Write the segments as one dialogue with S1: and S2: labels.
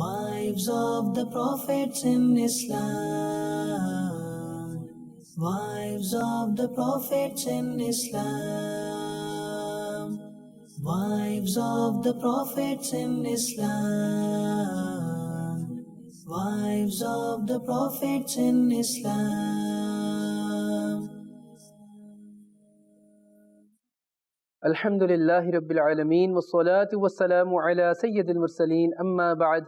S1: Wives of the Prophets in Islam. Wives of the Prophets in Islam. Wives of the Prophets in Islam. Wives of the Prophets in Islam.
S2: Alhamdulillahi Rabbil Alameen wassalatu wassalamu ala Sayyidil Mursaleen amma ba'd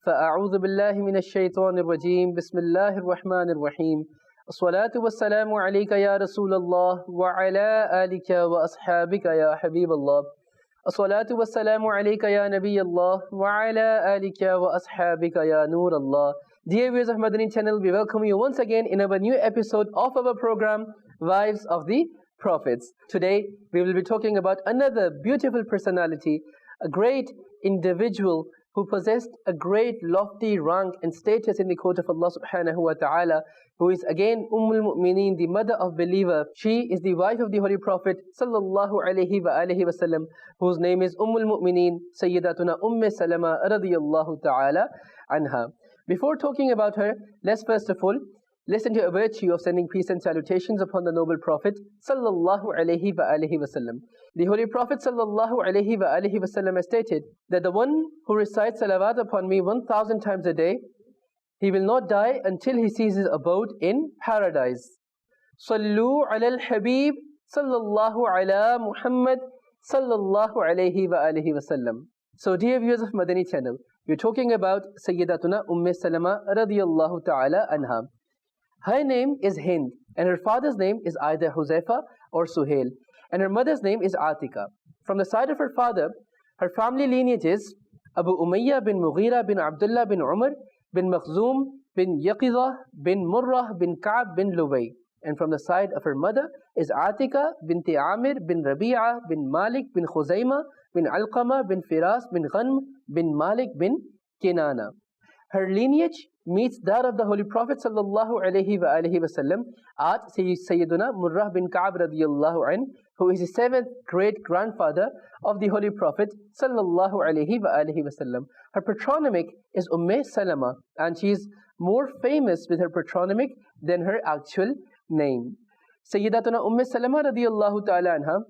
S2: fa'a'udhu billahi minash shaitanir rajeem bismillahir rahmanir rahim assalatu wassalamu alayka ya Rasulallah wa ala alika wa ashabika ya Habiballah assalatu wassalamu alayka ya Nabiyallah wa ala alika wa ashabika ya Noorallah. Dear viewers of Madani Channel, we welcome you once again in our new episode of our program Wives of the Prophets. Today we will be talking about another beautiful personality, a great individual who possessed a great lofty rank and status in the court of Allah subhanahu wa ta'ala, who is again Umm-e-Mu'mineen, the mother of believer. She is the wife of the Holy Prophet sallallahu alayhi wa alihi wasallam, whose name is Umm-e-Mu'mineen Sayyidatuna Umm-e-Salamah radiyallahu ta'ala anha. Before talking about her, let's first of all listen to a virtue of sending peace and salutations upon the noble Prophet sallallahu alayhi wa alihi wasallam. The Holy Prophet sallallahu alayhi wa alihi wasallam has stated that the one who recites salawat upon me 1,000 times a day, he will not die until he sees his abode in paradise. Sallu ala al-Habib sallallahu ala Muhammad sallallahu alayhi wa alihi wasallam. So dear viewers of Madani Channel, we're talking about Sayyidatuna Umm-e-Salamah radiyallahu ta'ala anha. Her name is Hind, and her father's name is either Huzaifa or Suhail, and her mother's name is Atika. From the side of her father, her family lineage is Abu Umayyah bin Mughira bin Abdullah bin Umar bin Makhzum bin Yaqidah bin Murrah bin Ka'b bin Luway. And from the side of her mother is Atika binti Amir bin Rabi'ah bin Malik bin Khuzaymah bin Alqamah bin Firas bin Ghanm bin Malik bin Kinana. Her lineage meets that of the Holy Prophet sallallahu alayhi wa alihi wasallam at Sayyiduna Murrah bin Ka'b radiyallahu anhu, who is the 7th great-grandfather of the Holy Prophet sallallahu alayhi wa alihi wasallam. Her patronymic is Umm-e-Salamah, and she is more famous with her patronymic than her actual name. Sayyidatuna Umm-e-Salamah radiyallahu ta'ala anha,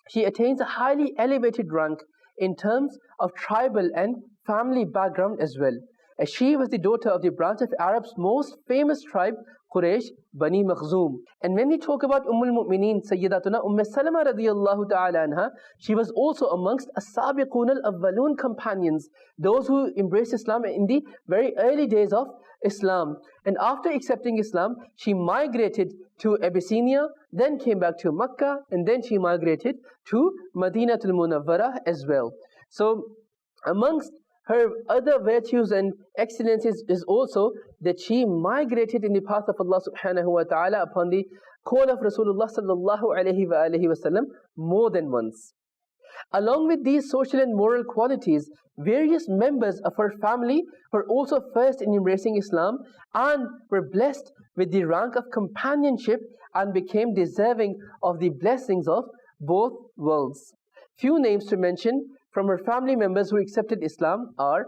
S2: she attains a highly elevated rank in terms of tribal and family background as well, as she was the daughter of the branch of Arab's most famous tribe, Quraysh, Bani Makhzum. And when we talk about Umm-e-Mu'mineen Sayyidatuna Umm-e-Salamah radiyallahu ta'ala anha, she was also amongst as-Sabiqun al-Awwalun companions, those who embraced Islam in the very early days of Islam. And after accepting Islam, she migrated to Abyssinia, then came back to Makkah, and then she migrated to Madinatul Munawwarah as well. So amongst her other virtues and excellences is also that she migrated in the path of Allah subhanahu wa ta'ala upon the call of Rasulullah sallallahu alayhi wa alihi wasallam more than once. Along with these social and moral qualities, various members of her family were also first in embracing Islam and were blessed with the rank of companionship and became deserving of the blessings of both worlds. Few names to mention from her family members who accepted Islam are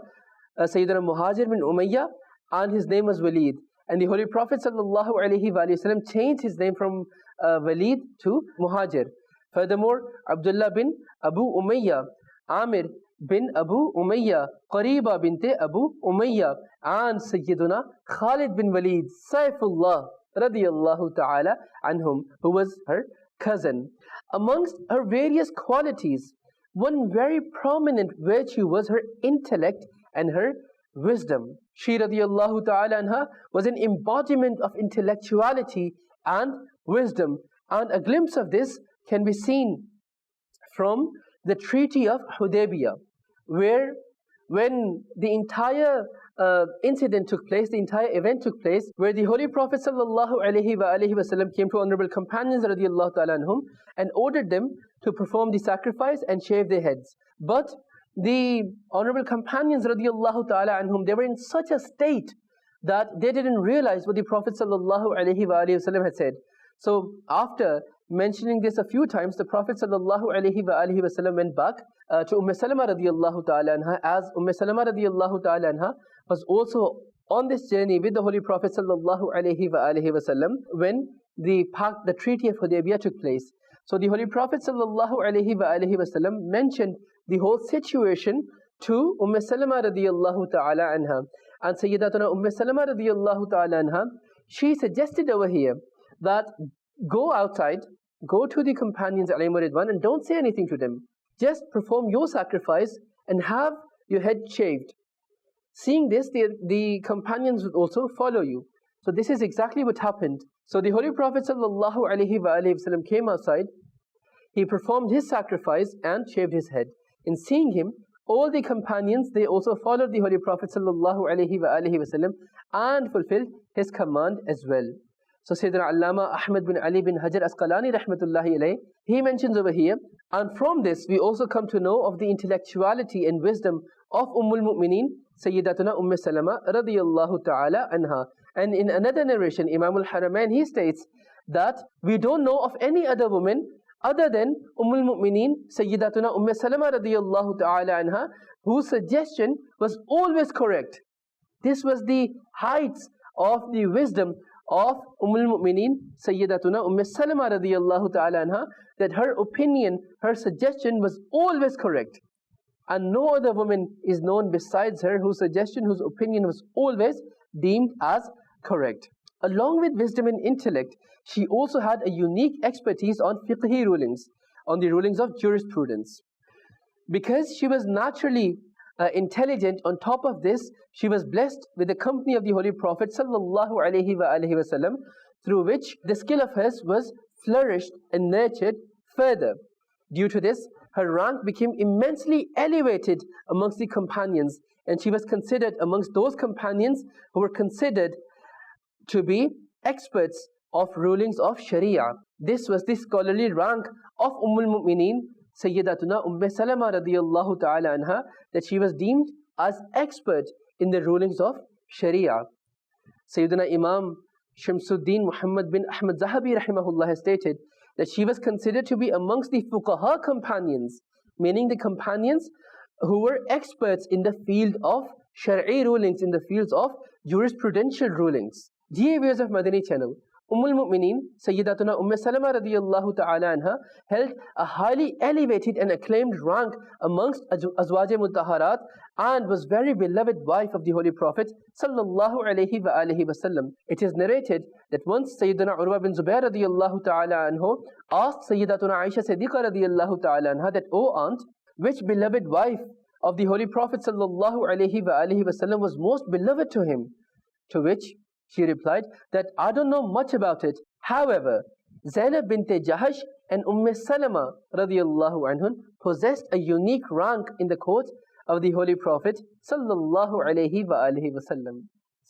S2: Sayyidina Muhajir bin Umayyah, and his name was Walid. And the Holy Prophet sallallahu alayhi wa sallam changed his name from Walid to Muhajir. Furthermore, Abdullah bin Abu Umayyah, Amir bin Abu Umayyah, Qariba binte Abu Umayyah, and Sayyiduna Khalid bin Walid, Saifullah radiyallahu ta'ala anhum, who was her cousin. Amongst her various qualities, one very prominent virtue was her intellect and her wisdom. She radiyallahu ta'ala anha was an embodiment of intellectuality and wisdom, and a glimpse of this can be seen from the Treaty of Hudaybiyah, where when the entire incident took place, the entire event took place, where the Holy Prophet sallallahu alayhi wa alihi wasallam came to honorable companions radiyallahu ta'ala anhum and ordered them to perform the sacrifice and shave their heads. But the honorable companions radiyallahu ta'ala anhum, they were in such a state that they didn't realize what the Prophet sallallahu alayhi wa alihi wasallam had said. So after mentioning this a few times, the Prophet ﷺ went back to Umm-e-Salamah radiallahu ta'ala anha, as Umm-e-Salamah radiallahu ta'ala anha was also on this journey with the Holy Prophet ﷺ when the Treaty of Hudaybiyah took place. So the Holy Prophet ﷺ mentioned the whole situation to Umm-e-Salamah radiallahu ta'ala anha. And Sayyidatuna Umm-e-Salamah radiallahu ta'ala anha, she suggested over here that go outside, go to the companions alayhimu ridwan, and don't say anything to them. Just perform your sacrifice and have your head shaved. Seeing this, the companions would also follow you. So this is exactly what happened. So the Holy Prophet ﷺ came outside, he performed his sacrifice and shaved his head. In seeing him, all the companions, they also followed the Holy Prophet ﷺ and fulfilled his command as well. So Sayyidina Allama Ahmad bin Ali bin Hajar Asqalani rahmatullahi alayh, he mentions over here, and from this we also come to know of the intellectuality and wisdom of Umm-ul-Mu'mineen Sayyidatuna Umm-e-Salamah radiyallahu ta'ala anha. And in another narration, Imam al-Haramain, he states that we don't know of any other woman other than Umm-ul-Mu'mineen Sayyidatuna Umm-e-Salamah radiyallahu ta'ala anha, whose suggestion was always correct. This was the heights of the wisdom of Umm-ul-Mu'mineen Sayyidatuna Umm-e-Salamah radiyallahu ta'ala anha, that her opinion, her suggestion was always correct. And no other woman is known besides her whose suggestion, whose opinion was always deemed as correct. Along with wisdom and intellect, she also had a unique expertise on fiqhi rulings, on the rulings of jurisprudence. Because she was naturally intelligent, on top of this, she was blessed with the company of the Holy Prophet sallallahu alaihi wasallam, through which the skill of hers was flourished and nurtured further. Due to this, her rank became immensely elevated amongst the companions, and she was considered amongst those companions who were considered to be experts of rulings of Sharia. This was the scholarly rank of Umm-ul-Mu'mineen Sayyidatuna Umm-e-Salamah radiyallahu ta'ala anha, that she was deemed as expert in the rulings of Sharia. Sayyidina Imam Shamsuddin Muhammad bin Ahmad Zahabi rahimahullah has stated that she was considered to be amongst the fuqaha companions, meaning the companions who were experts in the field of Shar'i rulings, in the fields of jurisprudential rulings. Dear viewers of Madani Channel, Umm-ul-Mu'mineen Sayyidatuna Umm-e-Salamah radiyallahu ta'ala anha held a highly elevated and acclaimed rank amongst Azwaj Mutahharat and was very beloved wife of the Holy Prophet sallallahu alaihi wasallam. It is narrated that once Sayyidina Urwa bin Zubair radiyallahu ta'ala anhu asked Sayyidatuna Aisha Siddiqa radiyallahu ta'ala anha that, "O aunt, which beloved wife of the Holy Prophet sallallahu alaihi wasallam was most beloved to him?" To which she replied that, "I don't know much about it. However, Zainab bint Jahash and Umm-e-Salamah radiyallahu anhun possessed a unique rank in the court of the Holy Prophet sallallahu alaihi wasallam."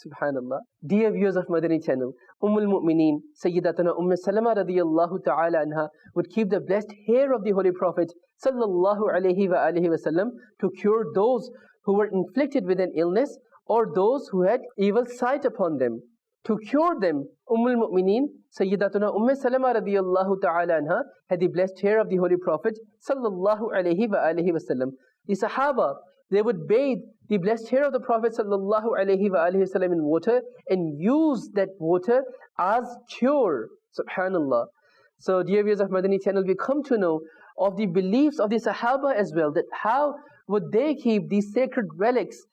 S2: Subhanallah. Dear viewers of Madani Channel, Umm-ul-Mu'mineen Sayyidatuna Umm-e-Salamah radiyallahu ta'ala anha would keep the blessed hair of the Holy Prophet sallallahu alaihi wasallam to cure those who were inflicted with an illness or those who had evil sight upon them. To cure them, Umm-ul-Mu'mineen Sayyidatuna Umm-e-Salamah radiyallahu ta'ala anha had the blessed hair of the Holy Prophet sallallahu alaihi wasallam. The Sahaba, they would bathe the blessed hair of the Prophet sallallahu alaihi wasallam in water and use that water as cure. Subhanallah. So dear viewers of Madani Channel, we come to know of the beliefs of the Sahaba as well, that how would they keep these sacred relics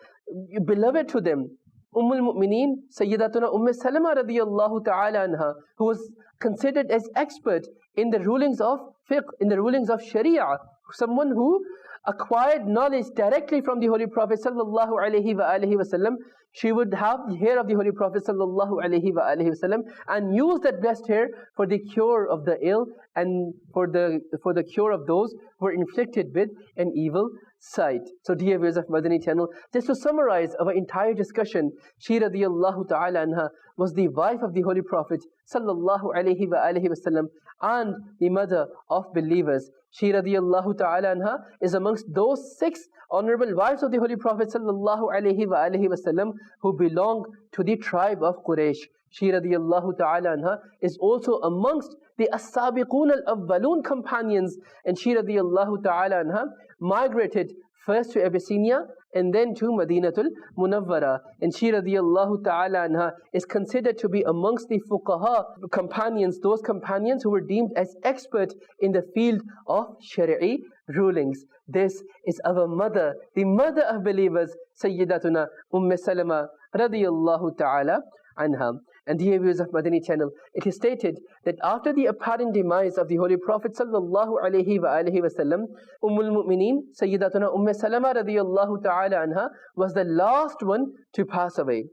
S2: beloved to them. Umm-ul-Mu'mineen Sayyidatuna Umm-e-Salamah radiyallahu ta'ala anha, who was considered as expert in the rulings of fiqh, in the rulings of Sharia, someone who acquired knowledge directly from the Holy Prophet sallallahu alaihi wasallam. She would have the hair of the Holy Prophet sallallahu alaihi wasallam and use that blessed hair for the cure of the ill and for the cure of those who were inflicted with an evil sight. So dear viewers of Madani Channel, just to summarize our entire discussion, she radiyallahu ta'ala anha was the wife of the Holy Prophet sallallahu alaihi wasallam and the mother of believers. She radiyallahu ta'ala anha is amongst those 6 honorable wives of the Holy Prophet sallallahu alaihi wasallam who belong to the tribe of Quraysh. She radiyallahu ta'ala anha is also amongst the As-Sabiqun al-Awwalun companions, and she radiyallahu ta'ala anha migrated first to Abyssinia and then to Madinatul Munawwara. And she radiyallahu ta'ala anha is considered to be amongst the fuqaha companions, those companions who were deemed as expert in the field of Shari'i rulings. This is our mother, the mother of believers, Sayyidatuna Umm-e-Salamah radiyallahu ta'ala anha. And dear viewers of Madani Channel, it is stated that after the apparent demise of the Holy Prophet sallallahu alaihi wasallam, Ummul-Mu'mineen Sayyidatuna Umm-e-Salamah radiyallahu ta'ala anha was the last one to pass away.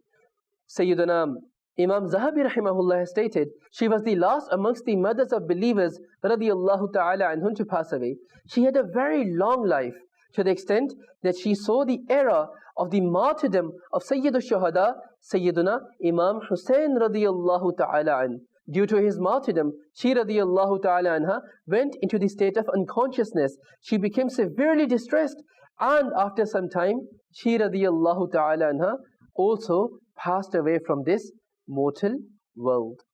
S2: Sayyiduna Imam Zahabi rahimahullah has stated, she was the last amongst the mothers of believers radiyallahu ta'ala anhum to pass away. She had a very long life, to the extent that she saw the era of the martyrdom of Sayyid al-Shuhada, Sayyiduna Imam Hussein radiyallahu ta'ala an. Due to his martyrdom, she radiyallahu ta'ala anha went into the state of unconsciousness. She became severely distressed, and after some time, she radiyallahu ta'ala anha also passed away from this mortal world.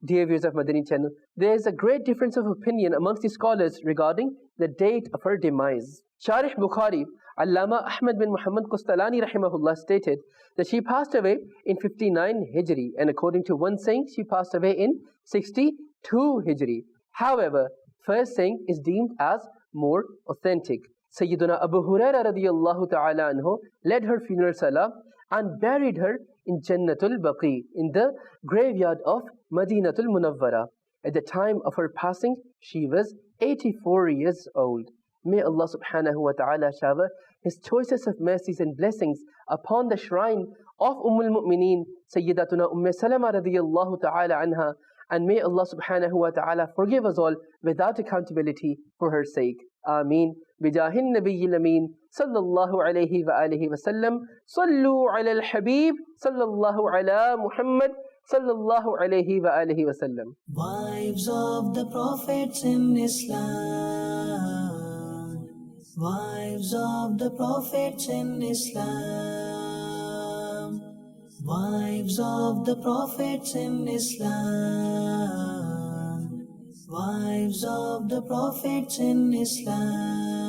S2: Dear viewers of Madani Channel, there is a great difference of opinion amongst the scholars regarding the date of her demise. Sharih Bukhari, Allama Ahmad bin Muhammad Qustalani rahimahullah stated that she passed away in 59 Hijri, and according to one saying, she passed away in 62 Hijri. However, first saying is deemed as more authentic. Sayyiduna Abu Huraira radiyallahu ta'ala anhu led her funeral salah and buried her in Jannatul Baqi, in the graveyard of Madinatul Munawwara. At the time of her passing, she was 84 years old. May Allah subhanahu wa ta'ala shower His choicest of mercies and blessings upon the shrine of Ummul-Mu'mineen Sayyidatuna Umm-e-Salamah radiyallahu ta'ala anha, and may Allah subhanahu wa ta'ala forgive us all without accountability for her sake. Ameen. Bijahin Nabiyyil Ameen sallallahu alayhi wa alihi wa sallam. Sallu ala al-Habib sallallahu ala Muhammad sallallahu alayhi wa alihi wa sallam.
S1: Wives of the prophets in Islam. Wives of the prophets in Islam. Wives of the prophets in Islam. Wives of the prophets in Islam.